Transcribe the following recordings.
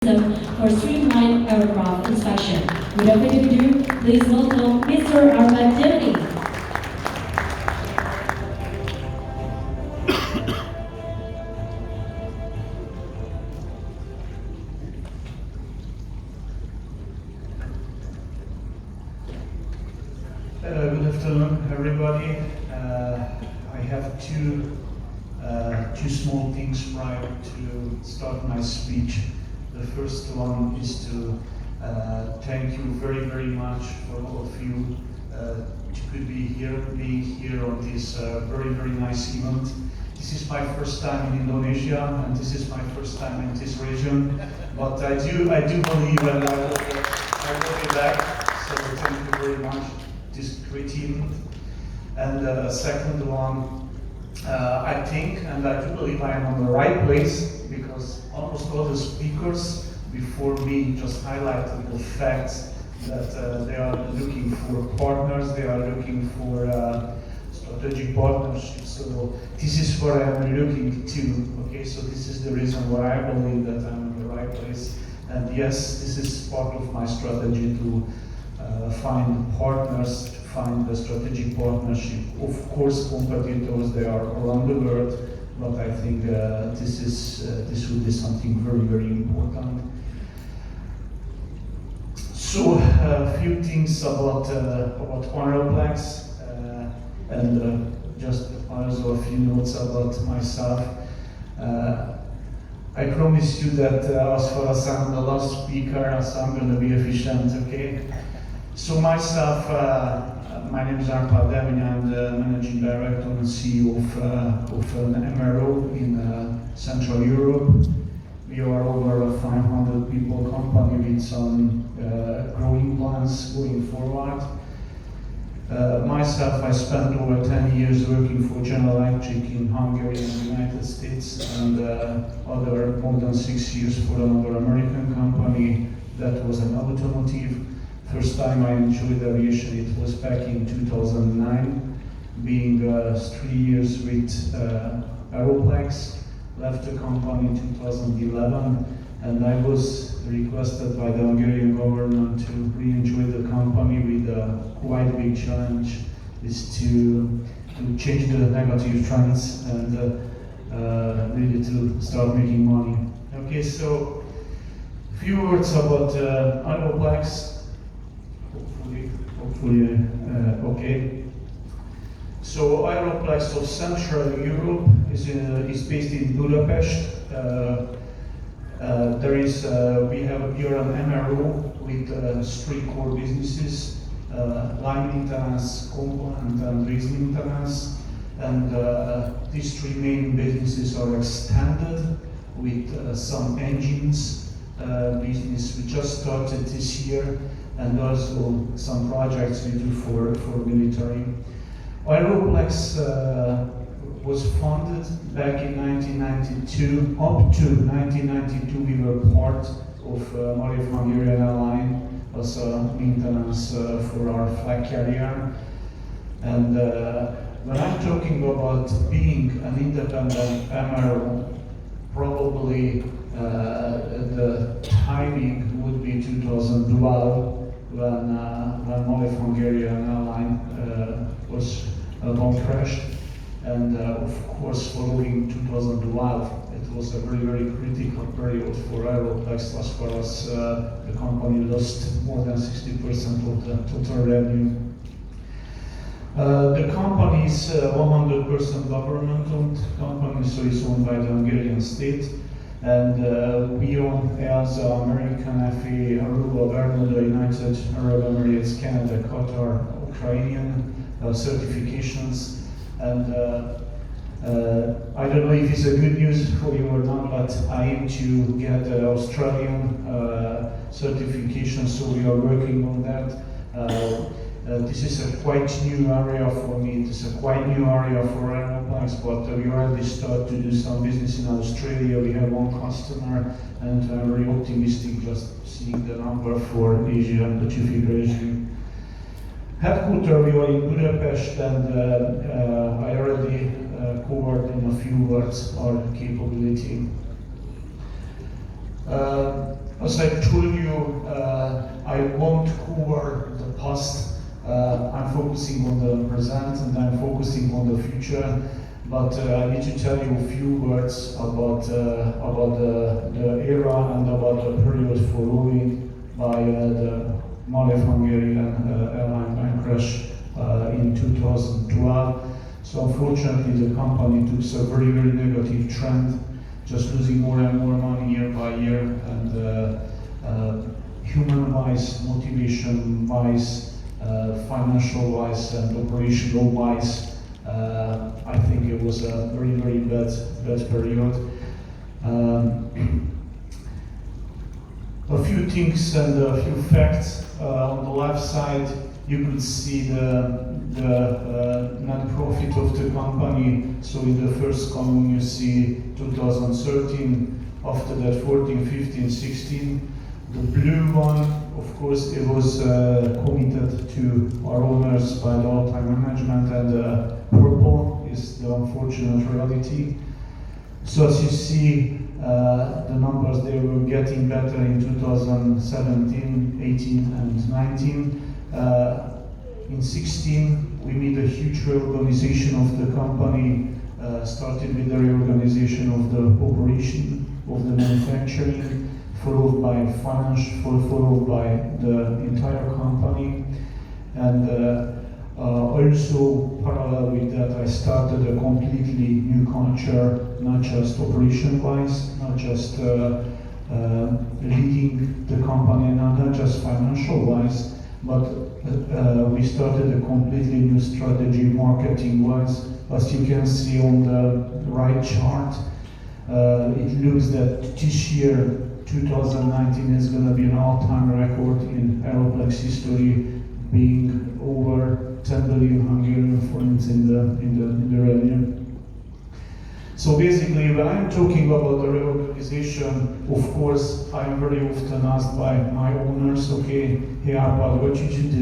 For streamlined aircraft inspection. Without further ado, please welcome Mr. Árpád Demény. Good afternoon, everybody. I have two small things prior to start my speech. The first one is to thank you very, very much for all of you to being here on this very, very nice event. This is my first time in Indonesia, and this is my first time in this region. But I do believe, and I will be back. So thank you very much. This great event. And the second one, I think, and I do believe I am on the right place, because almost all the speakers before me just highlighted the fact that they are looking for partners, they are looking for strategic partnerships. So this is what I am looking to. Okay, so this is the reason why I believe that I'm in the right place. And yes, this is part of my strategy to find partners, to find the strategic partnership. Of course, competitors, they are around the world, but I think this will be something very, very important. So a few things about Aeroplex, and just also a few notes about myself. I promise you that as far as I'm the last speaker, so I'm going to be efficient, okay? So myself, my name is Árpád Demény. I'm the Managing Director and CEO of an MRO in Central Europe. We are over a 500 people company with some growing plans going forward. Myself, I spent over 10 years working for General Electric in Hungary and the United States, and other more than 6 years for another American company that was an automotive. First time I enjoyed aviation, it was back in 2009, being 3 years with Aeroplex. Left the company in 2011, and I was requested by the Hungarian government to re-enjoy the company with a quite big challenge, is to change the negative trends and really to start making money. Okay, so a few words about Aeroplex. Hopefully, okay. So Aeroplex of Central Europe is based in Budapest. We have here an MRO with 3 core businesses: line maintenance, component and race maintenance. And these 3 main businesses are extended with some engines business we just started this year, and also some projects we do for military. Aeroplex was founded back in 1992. Up to 1992, we were part of MRO Hungarian airline as a maintenance for our flag carrier. And when I'm talking about being an independent MRO, probably the timing would be 2012, when MRO Hungarian airline was crashed. And of course, following 2012, it was a very, very critical period for Aeroplex, as far as the company lost more than 60% of the total revenue. The company is 100% government-owned company, so it's owned by the Hungarian state. And we own EASA, American FAA, Aruba, Bermuda, United Arab Emirates, Canada, Qatar, Ukrainian certifications. And I don't know if it's a good news for you or not, but I aim to get the Australian certification, so we are working on that. This is a quite new area for me. It is a quite new area for Aeroplex, but we already start to do some business in Australia. We have 1 customer, and I'm very optimistic just seeing the number for Asia and Pacific region. Headquarters, we are in Budapest, and I already covered in a few words our capability. As I told you, I won't cover the past. I'm focusing on the present and I'm focusing on the future. But I need to tell you a few words about the era and about the period following by the Malev-Hungarian airline crash in 2012. So unfortunately, the company took a very, very negative trend, just losing more and more money year by year, and human-wise, motivation-wise, financial-wise, and operational-wise, I think it was a very, very bad period. A few things and a few facts. On the left side, you could see the net profit of the company. So in the first column you see 2013, after that 14, 15, 16. The blue one, of course, it was committed to our owners by the all-time management, and purple is the unfortunate reality. So as you see, the numbers, they were getting better in 2017, 18 and 19. In 16, we made a huge reorganization of the company, started with the reorganization of the operation, of the manufacturing, followed by followed by the entire company. And also, parallel with that, I started a completely new culture, not just operation-wise, not just leading the company, not just financial-wise, but we started a completely new strategy, marketing-wise. As you can see on the right chart, it looks that this year, 2019, is going to be an all-time record in Aeroplex history, being over 10 billion Hungarian forints in the revenue. So basically, when I'm talking about the reorganization, of course, I'm very often asked by my owners, okay, hey Árpád, what you did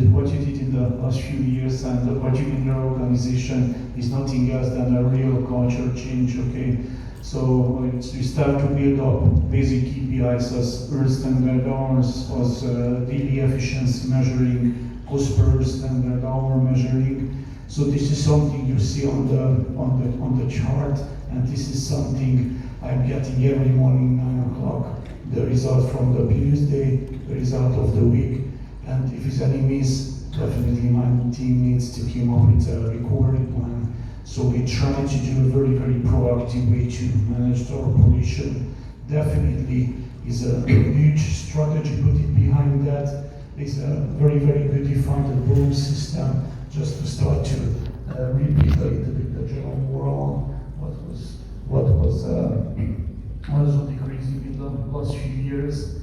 in the last few years and what you did in the reorganization is nothing else than a real culture change, okay? So we start to build up basic KPIs as Earth standard hours, as daily efficiency measuring, cost per standard hour measuring. So this is something you see on the chart, and this is something I'm getting every morning 9 o'clock. The result from the previous day, the result of the week, and if there's any miss, definitely my team needs to come up with a recovery plan. So we try to do a very, very proactive way to manage the operation. Definitely is a huge strategy put it behind that. It's a very, very good defined rule system just to start to repeat a little bit the general moral, what was really crazy in the last few years.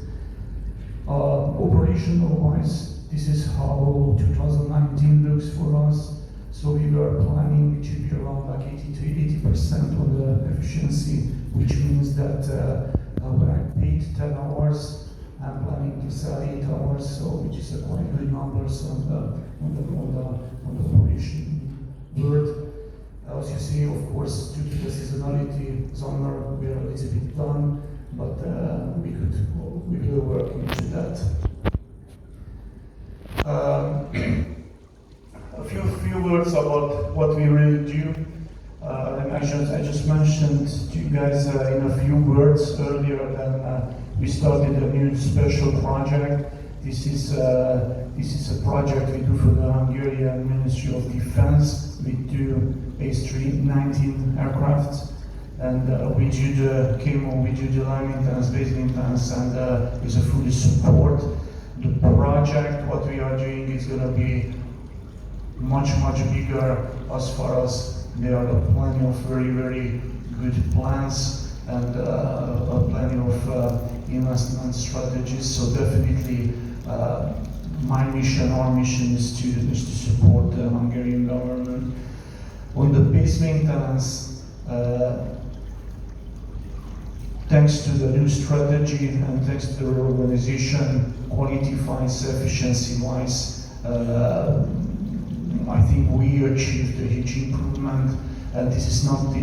Operational-wise, this is how 2019 looks for us. So we were planning to be around like 80 to 80% on the efficiency, which means that when I paid 10 hours, I'm planning to sell 8 hours, so which is a quite good numbers on the operation world. As you see, of course, due to the seasonality, summer we are a little bit done, but we could work into that. A few words about what we really do. I just mentioned to you guys in a few words earlier that we started a new special project. This is a project we do for the Hungarian Ministry of Defense. We do A319 aircraft, and we do the CAMO, we do the line maintenance, base maintenance, and it's a fully support. The project, what we are doing is going to be much bigger as far as there are plenty of very, very good plans and plenty of investment strategies. So definitely our mission is to support the Hungarian government. On the base maintenance, thanks to the new strategy and thanks to the reorganization, quality-wise, efficiency-wise, I think we achieved a huge improvement. And it is not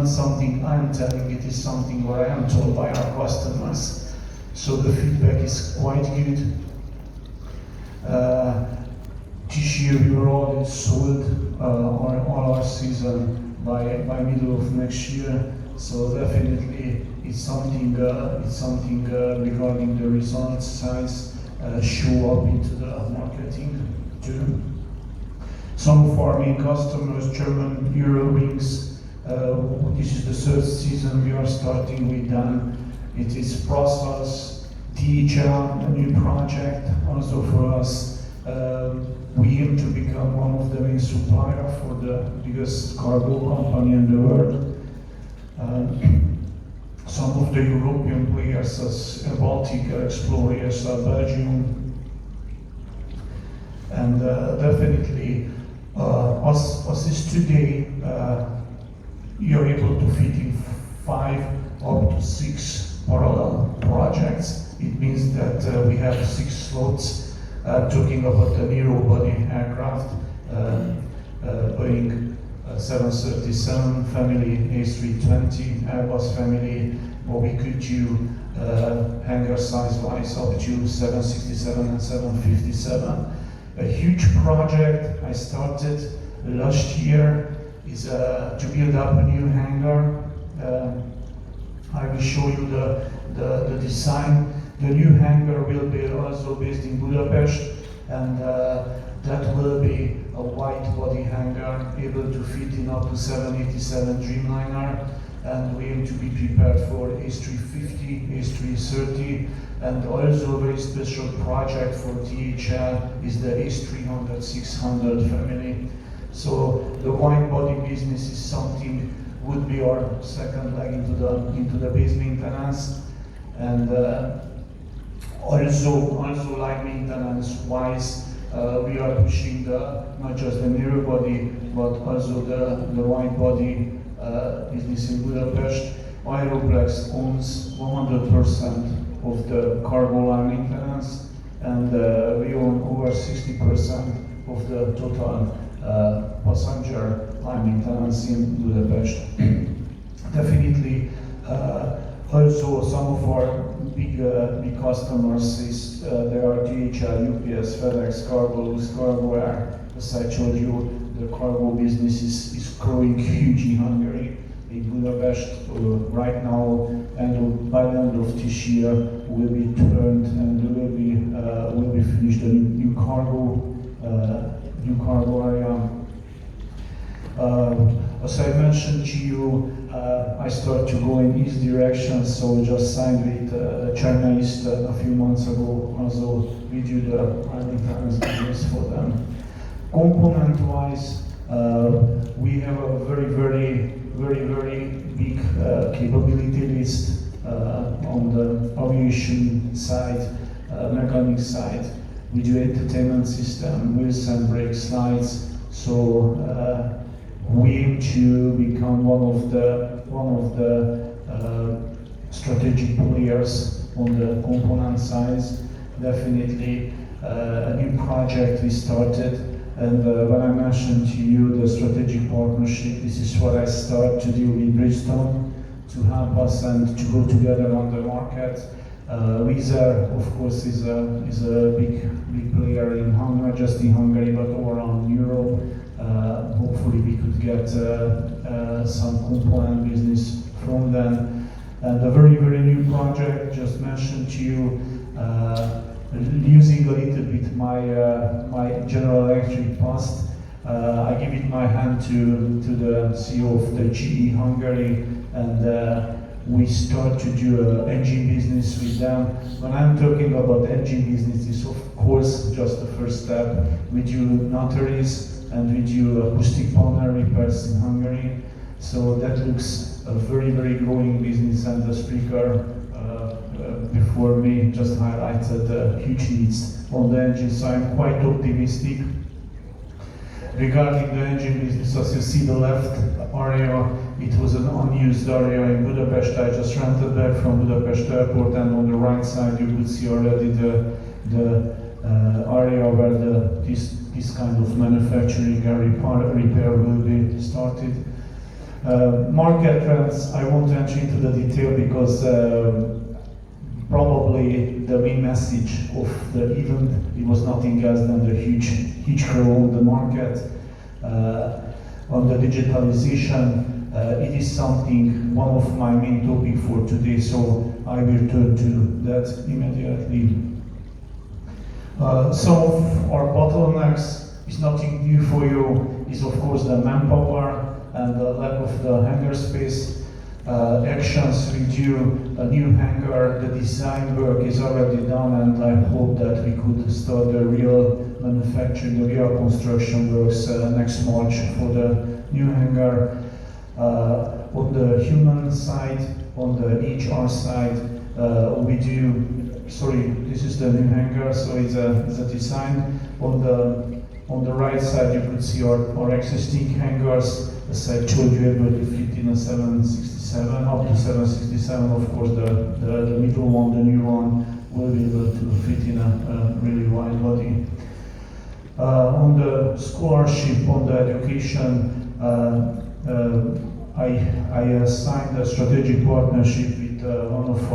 something I am telling, it is something what I am told by our customers. So the feedback is quite good. This year we were already sold all our season by middle of next year. So definitely it's something regarding the results size show up into the marketing too. Some of our main customers, German Eurowings, this is the third season we are starting with them. It is Brussels, DHL, a new project also for us. We aim to become one of the main suppliers for the biggest cargo company in the world. Some of the European players as Baltic Explorers, Belgium, and definitely as is today, you're able to fit in 5 up to 6 parallel projects. It means that we have 6 slots talking about the narrow body aircraft, Boeing 737 family, A320, Airbus family, or we could do hangar size-wise up to 767 and 757. A huge project I started last year is to build up a new hangar. I will show you the design. The new hangar will be also based in Budapest, and that will be a wide-body hangar able to fit in up to 787 Dreamliner, and we aim to be prepared for A350, A330, and also a very special project for DHL is the A300, 600 family. So the wide-body business is something would be our second leg into the base maintenance, and also line maintenance wise, we are pushing not just the narrow body but also the wide body business in Budapest. Aeroplex owns 100% of the cargo line maintenance, and we own over 60% of the total passenger line maintenance in Budapest. Definitely, also some of our big customers is there are DHL, UPS, FedEx, Cargo Air. As I told you, the cargo business is growing huge in Hungary, in Budapest. Right now, and by the end of this year, will be turned and will be finished a new cargo area. As I mentioned to you, I started to go in east direction, so just signed with China East a few months ago. Also, we do the maintenance business for them. Component-wise, we have a very big capability list on the aviation side, mechanic side. We do entertainment system, wheels and brake slides. So we aim to become one of the strategic players on the component side. Definitely a new project we started, and when I mentioned to you the strategic partnership, this is what I start to do with Bridgestone to help us and to go together on the market. Wizz Air, of course, is a big player in Hungary, not just in Hungary, but all around Europe. Hopefully we could get some component business from them. And a very new project, just mentioned to you, using a little bit my General Electric past, I give it my hand to the CEO of the GE Hungary, and we start to do engine business with them. When I'm talking about engine business, it's of course just the first step. We do notaries and we do acoustic panel repairs in Hungary. So that looks a very growing business, and the speaker before me just highlighted the huge needs on the engine, so I'm quite optimistic. Regarding the engine business, as you see the left area, it was an unused area in Budapest. I just rented back from Budapest airport, and on the right side you could see already the area where this kind of manufacturing and repair will be started. Market trends, I won't enter into the detail because probably the main message of the event, it was nothing else than the huge growth on the market, on the digitalization. It is something, one of my main topics for today, so I will turn to that immediately. Some of our bottlenecks is nothing new for you, is of course the manpower and the lack of the hangar space. Actions review a new hangar, the design work is already done, and I hope that we could start the real manufacturing, the real construction works next March for the new hangar. On the human side, on the HR side, we do, sorry, this is the new hangar, so it's a design. On the right side, you could see our existing hangars. As I told you, able to fit in a 767, up to 767. Of course, the middle one, the new one, will be able to fit in a really wide body. On the scholarship, on the education, I signed a strategic partnership with one of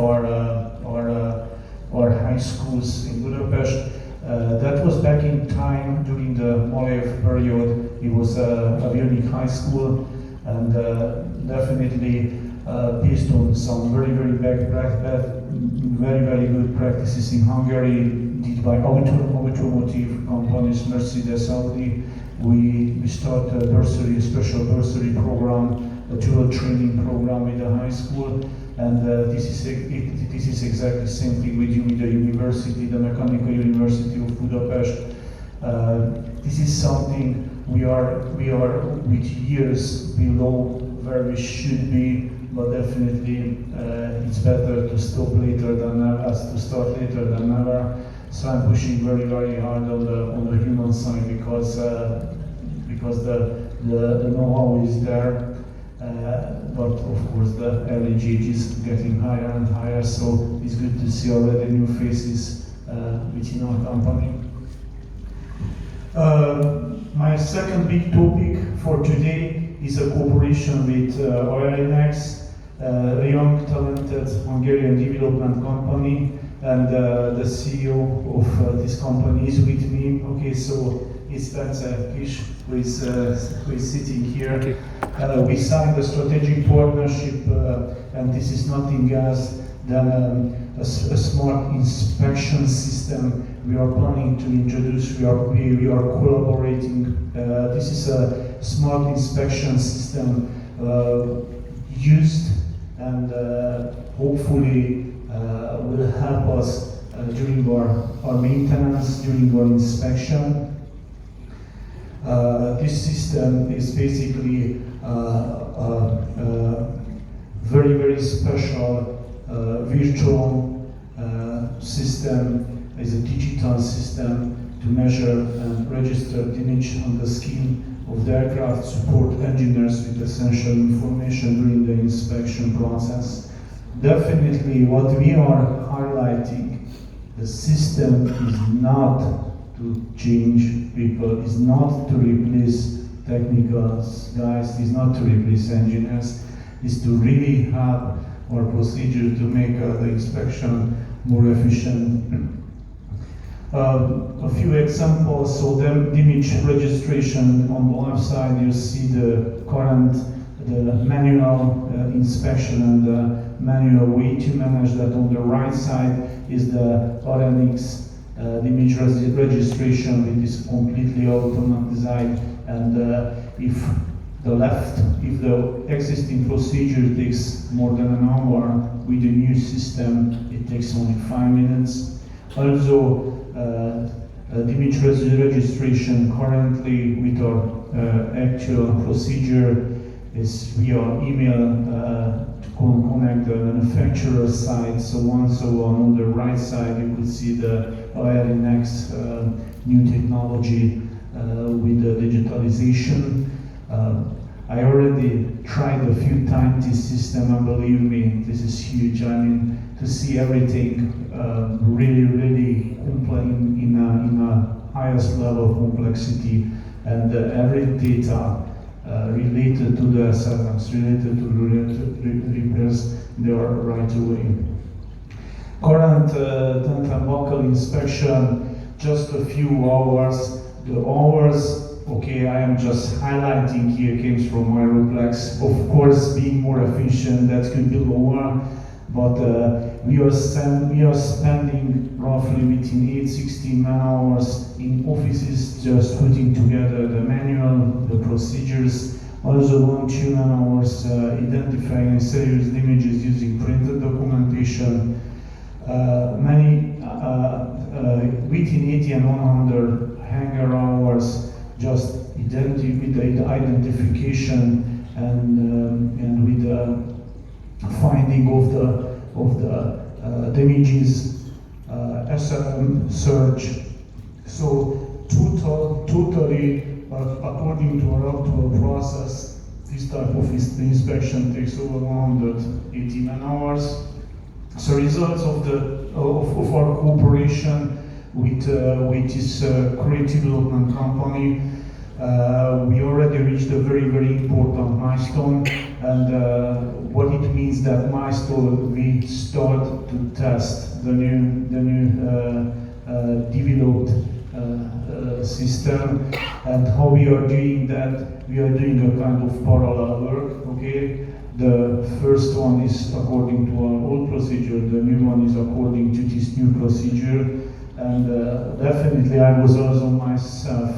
our high schools in Budapest. That was back in time during the Malev period. It was Aviation high school, and definitely based on some very good practices in Hungary, did by automotive companies, Mercedes, Audi. We started a special bursary program, a dual training program with the high school, and this is exactly the same thing we do with the university, the Mechanical University of Budapest. This is something we are with years below where we should be, but definitely it's better to stop later than never, as to start later than never. So I'm pushing very hard on the human side because the know-how is there, but of course the average age is getting higher and higher. So it's good to see already new faces within our company. My second big topic for today is a cooperation with Aviation, a young, talented Hungarian development company, and the CEO of this company is with me. Okay, so it's Bence Kish who is sitting here. Okay. We signed a strategic partnership, and this is nothing else than a smart inspection system we are planning to introduce. We are collaborating. This is a smart inspection system used and hopefully will help us during our maintenance, during our inspection. This system is basically very special virtual system. Is a digital system to measure and register image on the skin of the aircraft, support engineers with essential information during the inspection process. Definitely what we are highlighting, the system is not to change people, is not to replace technical guys, is not to replace engineers, is to really have our procedure to make the inspection more efficient. A few examples. So the image registration on the left side, you see the current, the manual inspection and the manual way to manage that. On the right side is the RNX, the image registration, which is completely automated. And if the existing procedure takes more than an hour, with the new system, it takes only 5 minutes. Also, the image registration currently with our actual procedure is via email to connect the manufacturer side, so on. On the right side, you could see the next new technology with the digitalization. I already tried a few times this system, and believe me, this is huge. I mean, to see everything really in a highest level of complexity, and every data related to the service, related to repairs, they are right away. current dental buccal inspection, just a few hours. The hours, okay, I am just highlighting here, came from Aeroplex. Of course, being more efficient, that could be lower, but we are spending roughly between 8-16 man hours in offices just putting together the manual, the procedures, also 1-2 man hours identifying serious images using printed documentation. Within 80 and 100 hanger hours, just with the identification and with the finding of the damages, SLM search. So totally, according to our actual process, this type of inspection takes over 180 man hours. So results of our cooperation with this creative development company, we already reached a very, very important milestone, and what it means that milestone, we start to test the new developed system. And how we are doing that, we are doing a kind of parallel work, okay? The first one is according to our old procedure, the new one is according to this new procedure. And definitely I was also myself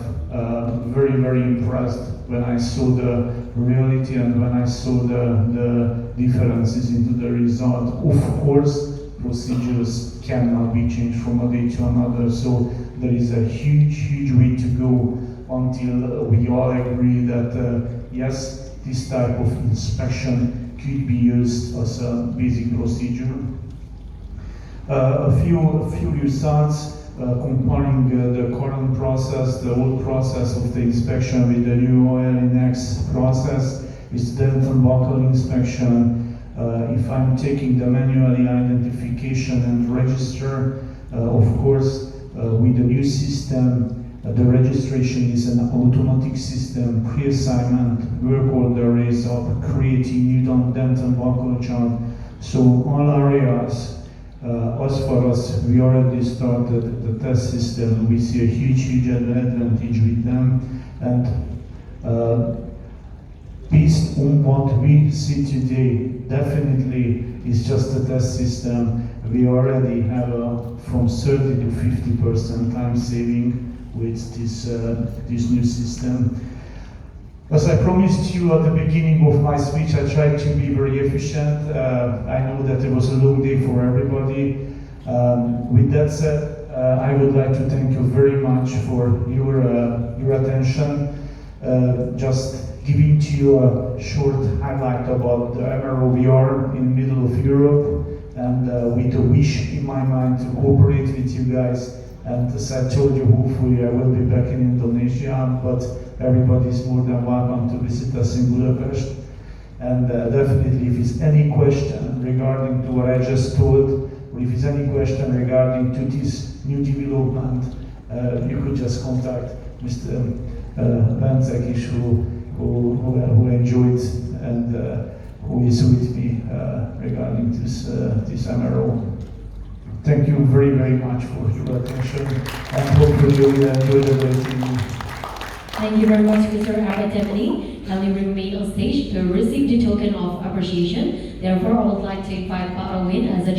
very, very impressed when I saw the reality and when I saw the differences into the result. Of course, procedures cannot be changed from a day to another, so there is a huge, huge way to go until we all agree that yes, this type of inspection could be used as a basic procedure. A few results comparing the current process, the old process of the inspection with the new OLNX process. Is dental buccal inspection. If I'm taking the manually identification and register, of course, with the new system, the registration is an automatic system, pre-assignment, work order raise up, creating new dental buccal chart. So all areas, as far as we already started the test system, we see a huge advantage with them. And based on what we see today, definitely is just a test system. We already have from 30 to 50% time saving with this new system. As I promised you at the beginning of my speech, I tried to be very efficient. I know that it was a long day for everybody. With that said, I would like to thank you very much for your attention. Just giving to you a short highlight about the MRO. We are in the middle of Europe, and with a wish in my mind to cooperate with you guys. And as I told you, hopefully I will be back in Indonesia, but everybody is more than welcome to visit us in Budapest. And definitely, if there's any question regarding to what I just told, or if there's any question regarding to this new development, you could just contact Mr. Bencek, who enjoyed and who is with me regarding this MRO. Thank you very, very much for your attention, and hopefully you will enjoy the waiting. Thank you very much, Mr. Árpád Demény. Kindly remain on stage to receive the token of appreciation. Therefore, I would like to invite Pa Arwin as a